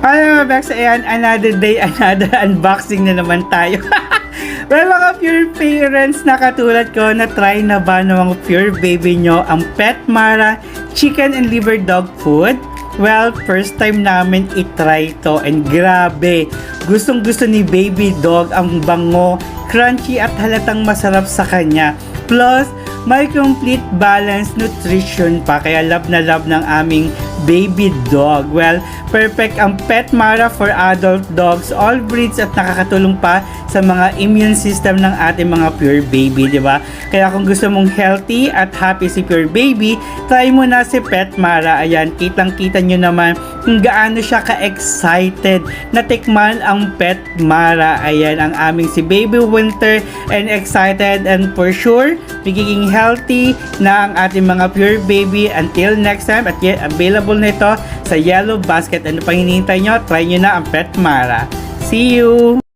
Ano mga Bex, ayan, another day, another unboxing na naman tayo. Well, mga pure parents na katulad ko, na-try na ba ng mga pure baby nyo ang Petmara chicken and liver dog food? Well, first time namin itry to and grabe, gustong gusto ni baby dog ang bango, crunchy at halatang masarap sa kanya. Plus, may complete balanced nutrition pa, kaya love na love ng aming baby dog. Well, perfect ang Petmara for adult dogs, all breeds at nakakatulong pa sa mga immune system ng ating mga pure baby, di ba? Kaya kung gusto mong healthy at happy si pure baby, try mo na si Petmara. Ayan, kitang-kita nyo naman kung gaano siya ka-excited na tikman ang Petmara. Ayan, ang aming si Baby Winter and excited and for sure, magiging healthy na ang ating mga pure baby. Until next time, at available na ito sa Yellow Basket. Ano pang hinihintay nyo? Try nyo na ang Petmara. See you!